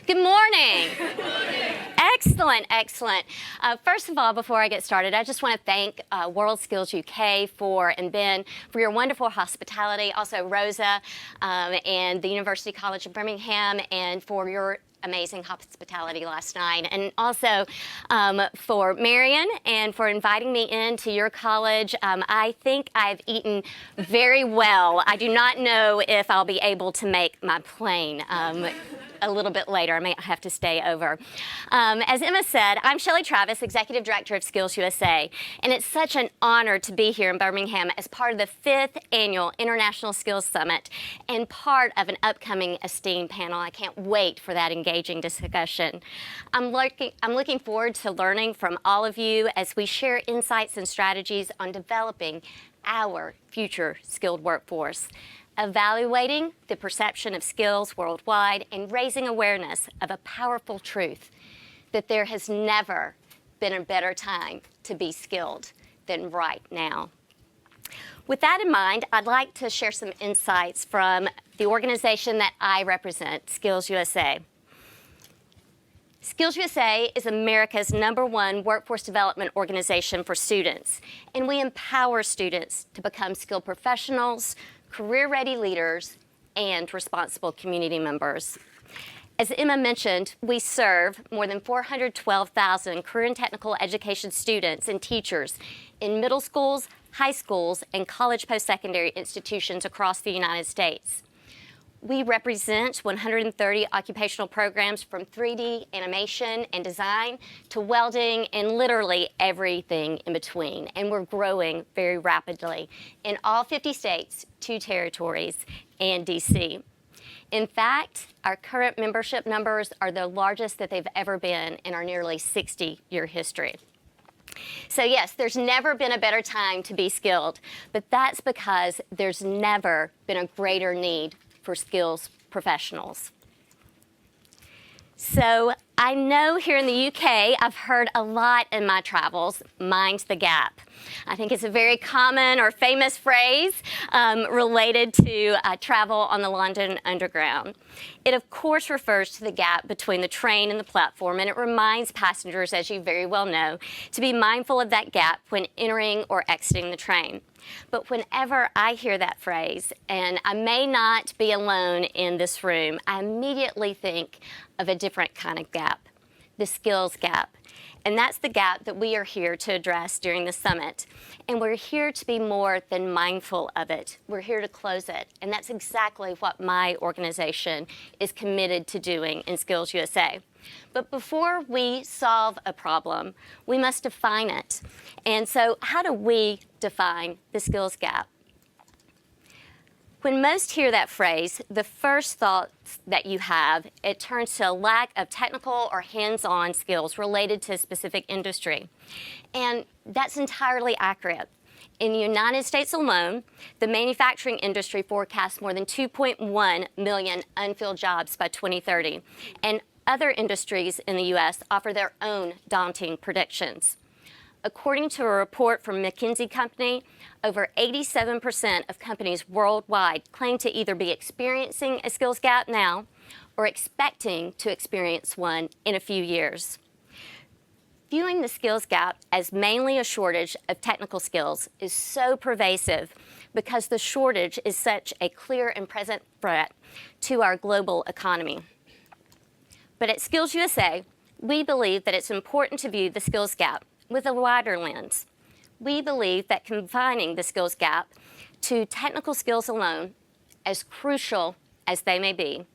Good morning. Good morning. Excellent, excellent. First of all, before I get started, I just want to thank World Skills UK and Ben for your wonderful hospitality. Also Rosa and the University College of Birmingham, and for your amazing hospitality last night, and also for Marion and for inviting me into your college. I think I've eaten very well. I do not know if I'll be able to make my plane a little bit later. I may have to stay over. As Emma said, I'm Chelle Travis, Executive Director of Skills USA, and it's such an honor to be here in Birmingham as part of the 5th Annual International Skills Summit and part of an upcoming esteemed panel. I can't wait for that engaging discussion. I'm looking forward to learning from all of you as we share insights and strategies on developing our future skilled workforce, evaluating the perception of skills worldwide, and raising awareness of a powerful truth that there has never been a better time to be skilled than right now. With that in mind, I'd like to share some insights from the organization that I represent, Skills USA. Skills USA is America's #1 workforce development organization for students, and we empower students to become skilled professionals, career-ready leaders, and responsible community members. As Emma mentioned, we serve more than 412,000 career and technical education students and teachers in middle schools, high schools, and college post-secondary institutions across the United States. We represent 130 occupational programs from 3D animation and design to welding and literally everything in between. And we're growing very rapidly in all 50 states, 2 territories, and DC. In fact, our current membership numbers are the largest that they've ever been in our nearly 60-year history. So yes, there's never been a better time to be skilled, but that's because there's never been a greater need for skills professionals. So I know here in the UK, I've heard a lot in my travels, mind the gap. I think it's a very common or famous phrase related to travel on the London Underground. It of course refers to the gap between the train and the platform, and it reminds passengers, as you very well know, to be mindful of that gap when entering or exiting the train. But whenever I hear that phrase, and I may not be alone in this room, I immediately think of a different kind of gap, the skills gap. And that's the gap that we are here to address during the summit. And we're here to be more than mindful of it. We're here to close it. And that's exactly what my organization is committed to doing in Skills USA. But before we solve a problem, we must define it. And so how do we define the skills gap? When most hear that phrase, the first thoughts that you have, it turns to a lack of technical or hands-on skills related to a specific industry. And that's entirely accurate. In the United States alone, the manufacturing industry forecasts more than 2.1 million unfilled jobs by 2030. And other industries in the U.S. offer their own daunting predictions. According to a report from McKinsey Company, over 87% of companies worldwide claim to either be experiencing a skills gap now or expecting to experience one in a few years. Viewing the skills gap as mainly a shortage of technical skills is so pervasive because the shortage is such a clear and present threat to our global economy. But at Skills USA, we believe that it's important to view the skills gap with a wider lens. We believe that confining the skills gap to technical skills alone, as crucial as they may be,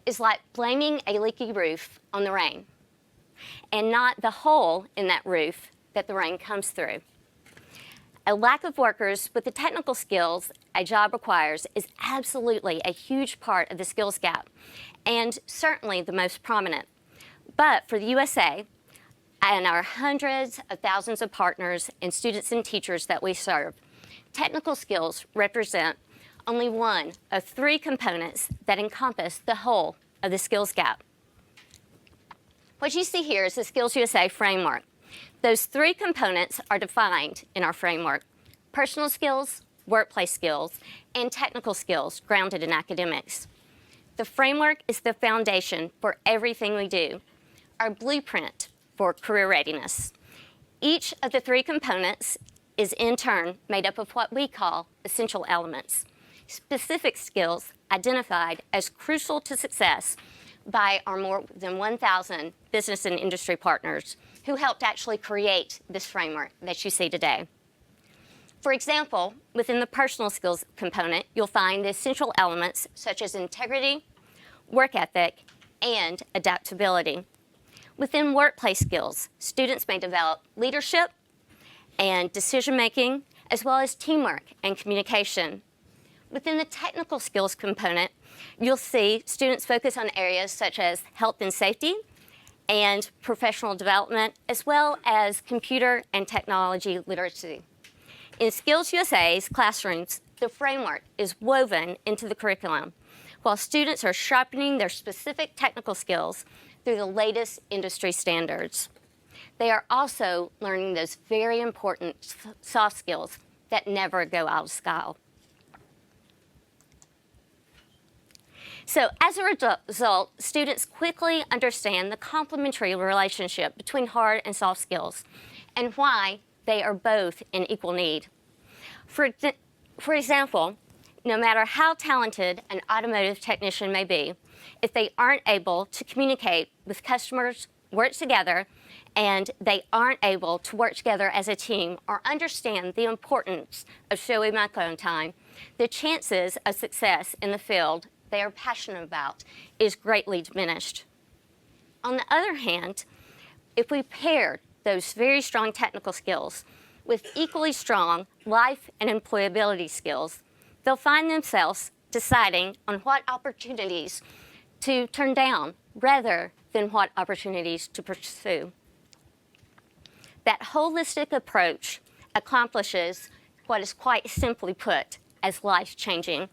is like blaming a leaky roof on the rain, and not the hole in that roof that the rain comes through. A lack of workers with the technical skills a job requires is absolutely a huge part of the skills gap, and certainly the most prominent. But for the USA, and our hundreds of thousands of partners and students and teachers that we serve, technical skills represent only one of 3 components that encompass the whole of the skills gap. What you see here is the Skills USA framework. Those 3 components are defined in our framework: personal skills, workplace skills, and technical skills grounded in academics. The framework is the foundation for everything we do, our blueprint for career readiness. Each of the three components is in turn made up of what we call essential elements, specific skills identified as crucial to success by our more than 1,000 business and industry partners who helped actually create this framework that you see today. For example, within the personal skills component, you'll find the essential elements such as integrity, work ethic, and adaptability. Within workplace skills, students may develop leadership and decision-making, as well as teamwork and communication. Within the technical skills component, you'll see students focus on areas such as health and safety and professional development, as well as computer and technology literacy. In Skills USA's classrooms, the framework is woven into the curriculum, while students are sharpening their specific technical skills through the latest industry standards. They are also learning those very important soft skills that never go out of style. So as a result, students quickly understand the complementary relationship between hard and soft skills and why they are both in equal need. For example, no matter how talented an automotive technician may be, if they aren't able to communicate with customers, work together, and they aren't able to work together as a team or understand the importance of showing up on time, the chances of success in the field they are passionate about is greatly diminished. On the other hand, if we pair those very strong technical skills with equally strong life and employability skills, they'll find themselves deciding on what opportunities to turn down rather than what opportunities to pursue. That holistic approach accomplishes what is quite simply put as life-changing,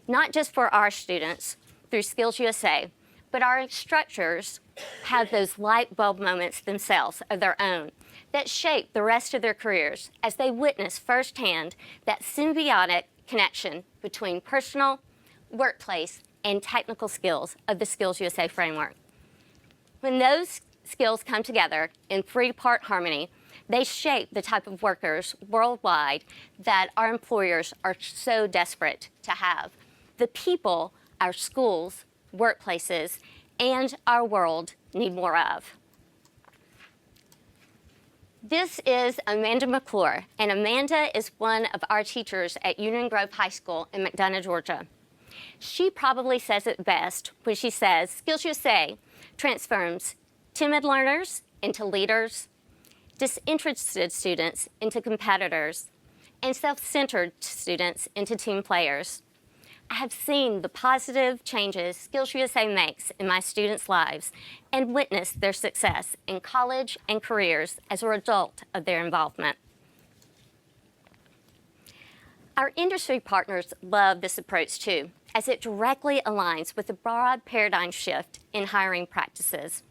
not just for our students through Skills USA, but our instructors have those light bulb moments themselves of their own that shape the rest of their careers as they witness firsthand that symbiotic connection between personal, workplace, and technical skills of the Skills USA framework. When those skills come together in three-part harmony, they shape the type of workers worldwide that our employers are so desperate to have. The people our schools, workplaces, and our world need more of. This is Amanda McClure, and Amanda is one of our teachers at Union Grove High School in McDonough, Georgia. She probably says it best when she says Skills USA transforms timid learners into leaders, disinterested students into competitors, and self-centered students into team players. I have seen the positive changes Skills USA makes in my students' lives and witnessed their success in college and careers as a result of their involvement. Our industry partners love this approach too, as it directly aligns with the broad paradigm shift in hiring practices.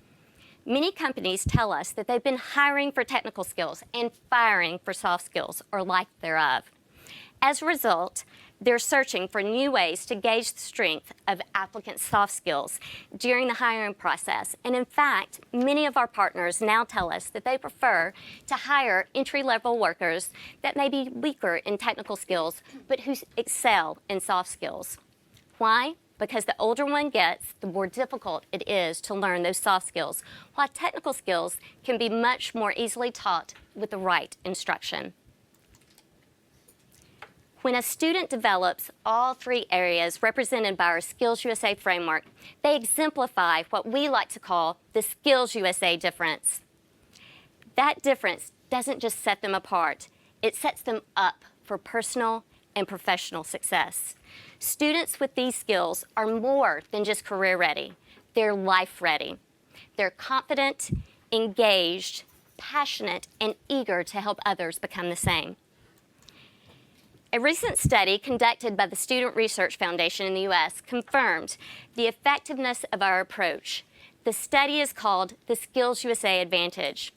Many companies tell us that they've been hiring for technical skills and firing for soft skills or lack thereof. As a result, they're searching for new ways to gauge the strength of applicants' soft skills during the hiring process. And in fact, many of our partners now tell us that they prefer to hire entry-level workers that may be weaker in technical skills, but who excel in soft skills. Why? Because the older one gets, the more difficult it is to learn those soft skills, while technical skills can be much more easily taught with the right instruction. When a student develops all three areas represented by our Skills USA framework, they exemplify what we like to call the Skills USA difference. That difference doesn't just set them apart, it sets them up for personal and professional success. Students with these skills are more than just career ready, they're life ready. They're confident, engaged, passionate, and eager to help others become the same. A recent study conducted by the Student Research Foundation in the U.S. confirmed the effectiveness of our approach. The study is called the Skills USA Advantage.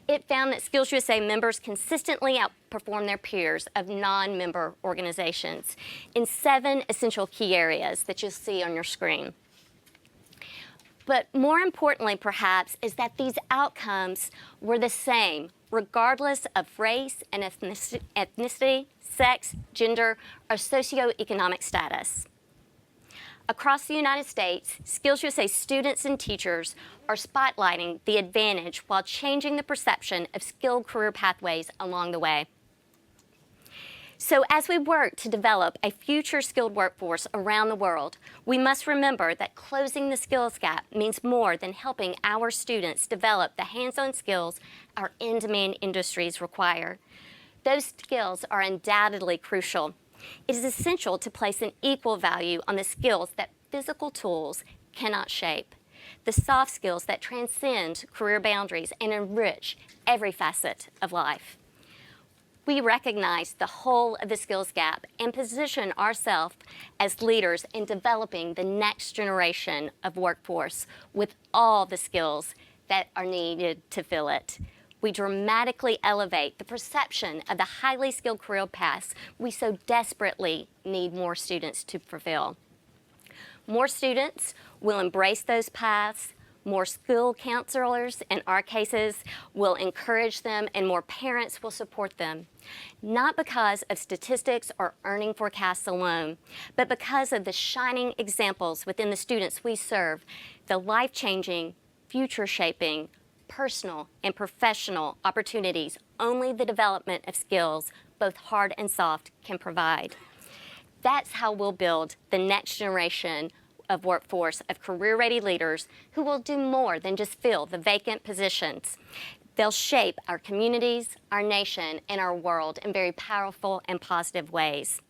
It found that Skills USA members consistently outperform their peers of non-member organizations in 7 essential key areas that you'll see on your screen. But more importantly, perhaps, is that these outcomes were the same regardless of race and ethnicity, sex, gender, or socioeconomic status. Across the United States, Skills USA students and teachers are spotlighting the advantage while changing the perception of skilled career pathways along the way. So as we work to develop a future skilled workforce around the world, we must remember that closing the skills gap means more than helping our students develop the hands-on skills our in-demand industries require. Those skills are undoubtedly crucial. It is essential to place an equal value on the skills that physical tools cannot shape, the soft skills that transcend career boundaries and enrich every facet of life. We recognize the whole of the skills gap and position ourselves as leaders in developing the next generation of workforce with all the skills that are needed to fill it. We dramatically elevate the perception of the highly skilled career paths we so desperately need more students to fulfill. More students will embrace those paths. More school counselors, in our cases, will encourage them, and more parents will support them. Not because of statistics or earning forecasts alone, but because of the shining examples within the students we serve, the life-changing, future-shaping, personal and professional opportunities only the development of skills, both hard and soft, can provide. That's how we'll build the next generation of workforce of career-ready leaders who will do more than just fill the vacant positions. They'll shape our communities, our nation, and our world in very powerful and positive ways.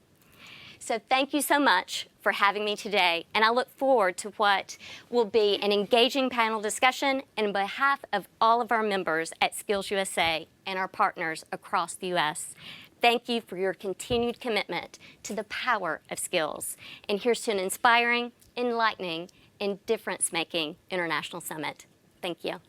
So thank you so much for having me today, and I look forward to what will be an engaging panel discussion on behalf of all of our members at Skills USA and our partners across the U.S. Thank you for your continued commitment to the power of skills. And here's to an inspiring, enlightening, and difference-making International Summit. Thank you.